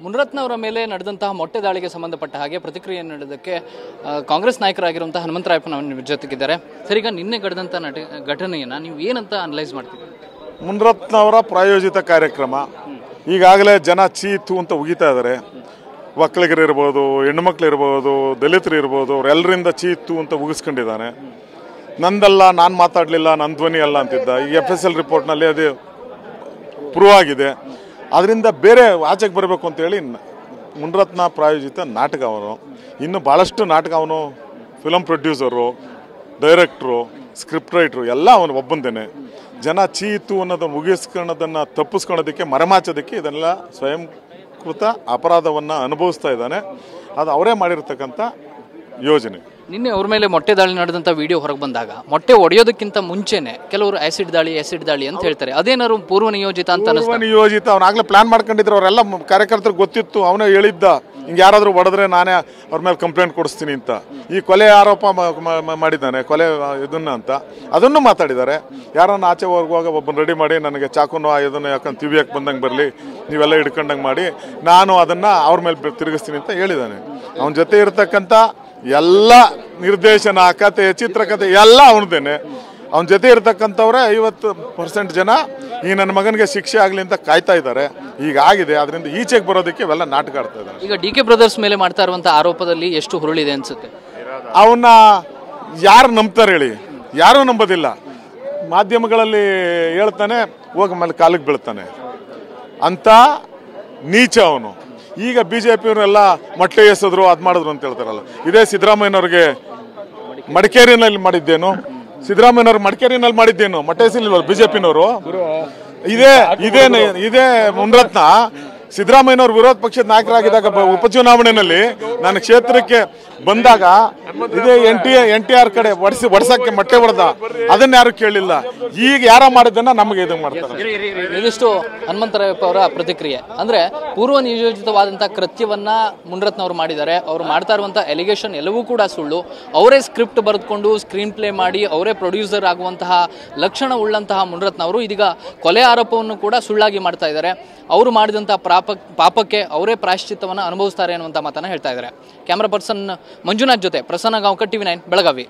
ಮುನಿರತ್ನ ಅವರ ಮೇಲೆ ನಡೆದಂತಹ ಮೊಟ್ಟೆ ದಾಳಿಗೆ ಸಂಬಂಧಪಟ್ಟ ಹಾಗೆ ಪ್ರತಿಕ್ರಿಯೆ ನೀಡೋದಕ್ಕೆ ಕಾಂಗ್ರೆಸ್ ನಾಯಕರಾಗಿರುವಂತಹ ಹನುಮಂತರಾಯಪ್ಪನ ಜೊತೆಗಿದ್ದಾರೆ. ಸರ್, ಈಗ ನಿನ್ನೆ ನಡೆದಂಥ ಘಟನೆಯನ್ನು ನೀವು ಏನಂತ ಅನಲೈಸ್ ಮಾಡ್ತೀವಿ? ಮುನಿರತ್ನ ಅವರ ಪ್ರಾಯೋಜಿತ ಕಾರ್ಯಕ್ರಮ. ಈಗಾಗಲೇ ಜನ ಚೀತು ಅಂತ ಉಗಿತಾ ಇದ್ದಾರೆ. ಒಕ್ಕಲಿಗರಿರ್ಬೋದು, ಹೆಣ್ಮಕ್ಳಿರ್ಬೋದು, ದಲಿತರಿರ್ಬೋದು, ಅವರೆಲ್ಲರಿಂದ ಚೀತು ಅಂತ ಉಗಿಸ್ಕೊಂಡಿದ್ದಾನೆ. ನಂದಲ್ಲ, ನಾನು ಮಾತಾಡಲಿಲ್ಲ, ನನ್ನ ಧ್ವನಿ ಅಲ್ಲ ಅಂತಿದ್ದ. ಈ FSL ರಿಪೋರ್ಟ್ನಲ್ಲಿ ಅದು ಪ್ರೂವ್ ಆಗಿದೆ. ಅದರಿಂದ ಬೇರೆ ಆಚೆಗೆ ಬರಬೇಕು ಅಂತೇಳಿ ಮುನಿರತ್ನ ಪ್ರಾಯೋಜಿತ ನಾಟಕ ಅವನು. ಇನ್ನು ಭಾಳಷ್ಟು ನಾಟಕ ಅವನು ಫಿಲಮ್ ಪ್ರೊಡ್ಯೂಸರು, ಡೈರೆಕ್ಟ್ರು, ಸ್ಕ್ರಿಪ್ಟ್ ರೈಟ್ರು ಎಲ್ಲ ಅವನು ಒಬ್ಬಂದೇನೆ. ಜನ ಚೀತು ಅನ್ನೋದನ್ನು ಮುಗಿಸ್ಕೊಳ್ಳೋದನ್ನು ತಪ್ಪಿಸ್ಕೊಳ್ಳೋದಕ್ಕೆ, ಮರೆಮಾಚೋದಕ್ಕೆ ಇದನ್ನೆಲ್ಲ ಸ್ವಯಂಕೃತ ಅಪರಾಧವನ್ನು ಅನುಭವಿಸ್ತಾ ಇದ್ದಾನೆ. ಅದು ಅವರೇ ಮಾಡಿರ್ತಕ್ಕಂಥ ಯೋಜನೆ. ನಿನ್ನೆ ಅವ್ರ ಮೇಲೆ ಮೊಟ್ಟೆ ದಾಳಿ ನಡೆದಂಥ ವಿಡಿಯೋ ಹೊರಗೆ ಬಂದಾಗ ಮೊಟ್ಟೆ ಒಡೆಯೋದಕ್ಕಿಂತ ಮುಂಚೆನೆ ಕೆಲವರು ಆಸಿಡ್ ದಾಳಿ ಅಂತ ಹೇಳ್ತಾರೆ. ಅದೇನಾದ್ರು ಪೂರ್ವ ನಿಯೋಜಿತ ಅಂತ ಪೂರ್ವ ನಿಯೋಜಿತ. ಅವನಾಗಲೇ ಪ್ಲಾನ್ ಮಾಡ್ಕೊಂಡಿದ್ರು. ಅವರೆಲ್ಲ ಕಾರ್ಯಕರ್ತರು ಗೊತ್ತಿತ್ತು. ಅವನೇ ಹೇಳಿದ್ದ, ಹಿಂಗೆ ಯಾರಾದರೂ ಹೊಡೆದ್ರೆ ನಾನೇ ಅವ್ರ ಮೇಲೆ ಕಂಪ್ಲೇಂಟ್ ಕೊಡಿಸ್ತೀನಿ ಅಂತ. ಈ ಕೊಲೆ ಆರೋಪ ಮಾಡಿದ್ದಾನೆ, ಕೊಲೆ ಇದನ್ನ ಅಂತ ಅದನ್ನು ಮಾತಾಡಿದ್ದಾರೆ. ಯಾರನ್ನ ಆಚೆ ಹೋಗುವಾಗ ಒಬ್ಬನ ರೆಡಿ ಮಾಡಿ ನನಗೆ ಚಾಕುನೋ ಇದನ್ನು ಯಾಕಂದ್ರೆ ತಿವಿಯಕ್ಕೆ ಬಂದಂಗೆ ಬರಲಿ, ನೀವೆಲ್ಲ ಹಿಡ್ಕೊಂಡಂಗೆ ಮಾಡಿ ನಾನು ಅದನ್ನು ಅವ್ರ ಮೇಲೆ ತಿರುಗಿಸ್ತೀನಿ ಅಂತ ಹೇಳಿದ್ದಾನೆ. ಅವನ ಜೊತೆ ಇರ್ತಕ್ಕಂಥ ಎಲ್ಲ ನಿರ್ದೇಶನ, ಕತೆ, ಚಿತ್ರಕಥೆ ಎಲ್ಲ ಅವನದೇನೆ. ಅವನ ಜೊತೆ ಇರ್ತಕ್ಕಂಥವ್ರೆ 50% ಜನ ಈ ನನ್ನ ಮಗನಿಗೆ ಶಿಕ್ಷೆ ಆಗಲಿ ಅಂತ ಕಾಯ್ತಾ ಇದ್ದಾರೆ. ಈಗ ಆಗಿದೆ. ಅದರಿಂದ ಈಚೆಗೆ ಬರೋದಕ್ಕೆ ಇವೆಲ್ಲ ನಾಟಕ ಆಡ್ತಾ ಇದ್ದಾರೆ. ಈಗ DK ಬ್ರದರ್ಸ್ ಮೇಲೆ ಮಾಡ್ತಾ ಇರುವಂಥ ಆರೋಪದಲ್ಲಿ ಎಷ್ಟು ಹುರುಳಿದೆ ಅನ್ಸುತ್ತೆ? ಅವನ್ನ ಯಾರು ನಂಬ್ತಾರೆ ಹೇಳಿ? ಯಾರೂ ನಂಬೋದಿಲ್ಲ. ಮಾಧ್ಯಮಗಳಲ್ಲಿ ಹೇಳ್ತಾನೆ, ಹೋಗಿ ಮೇಲೆ ಕಾಲಿಗೆ ಬೀಳ್ತಾನೆ ಅಂತ ನೀಚ ಅವನು. ಈಗ BJPಯವರೆಲ್ಲ ಮೊಟ್ಟೆ ಎಸೆದ್ರು, ಅದು ಮಾಡಿದ್ರು ಅಂತ ಹೇಳ್ತಾರಲ್ಲ. ಇದೇ ಸಿದ್ದರಾಮಯ್ಯನವ್ರಿಗೆ ಮಡಿಕೇರಿನಲ್ಲಿ ಮಾಡಿದ್ದೇನು? ಸಿದ್ದರಾಮಯ್ಯನವ್ರು ಮಡಿಕೇರಿನಲ್ಲಿ ಮಾಡಿದ್ದೇನು? ಮೊಟ್ಟೆ ಎಸೆಲಿಲ್ವ BJPನವರು? ಇದೇ ಮುನಿರತ್ನ ಸಿದ್ದರಾಮಯ್ಯನವ್ರು ವಿರೋಧ ಪಕ್ಷದ ನಾಯಕರಾಗಿದ್ದಾಗ ಉಪಚುನಾವಣೆಯಲ್ಲಿ ನನ್ನ ಕ್ಷೇತ್ರಕ್ಕೆ ಬಂದಾಗ ಇದೇ NTR ಕಡೆ ಒಡ್ಸಕ್ಕೆ ಮೊಟ್ಟೆ ಹೊಡೆದ. ಅದನ್ನ ಯಾರು ಕೇಳಿಲ್ಲ. ಈಗ ಯಾರ ಮಾಡಿದ್ದನ್ನ ನಮಗೆ ಇದು ಮಾಡ್ತಾರೆ. ಇದಿಷ್ಟು ಹನುಮಂತರಾಯಪ್ಪ ಅವರ ಪ್ರತಿಕ್ರಿಯೆ. ಅಂದ್ರೆ ಪೂರ್ವ ನಿಯೋಜಿತವಾದಂತಹ ಕೃತ್ಯವನ್ನ ಮುನಿರತ್ನ ಅವರು ಮಾಡಿದ್ದಾರೆ. ಅವರು ಮಾಡ್ತಾ ಇರುವಂತಹ ಎಲಿಗೇಷನ್ ಎಲ್ಲವೂ ಕೂಡ ಸುಳ್ಳು. ಅವರೇ ಸ್ಕ್ರಿಪ್ಟ್ ಬರೆದುಕೊಂಡು ಸ್ಕ್ರೀನ್ ಪ್ಲೇ ಮಾಡಿ ಅವರೇ ಪ್ರೊಡ್ಯೂಸರ್ ಆಗುವಂತಹ ಲಕ್ಷಣ ಉಳ್ಳಂತಹ ಮುನಿರತ್ನ ಅವರು ಇದೀಗ ಕೊಲೆ ಆರೋಪವನ್ನು ಕೂಡ ಸುಳ್ಳಾಗಿ ಮಾಡ್ತಾ ಇದ್ದಾರೆ. ಅವರು ಮಾಡಿದಂತಹ ಪಾಪಕ್ಕೆ ಅವರೇ ಪ್ರಾಯಶ್ಚಿತ್ತವನ್ನು ಅನುಭವಿಸ್ತಾರೆ ಅನ್ನುವಂಥ ಮಾತನ್ನು ಹೇಳ್ತಾ ಇದ್ದಾರೆ. ಕ್ಯಾಮ್ರಾ ಪರ್ಸನ್ ಮಂಜುನಾಥ್ ಜೊತೆ ಪ್ರಸನ್ನ ಗಾಂವ್ಕರ್, TV9 ಬೆಳಗಾವಿ.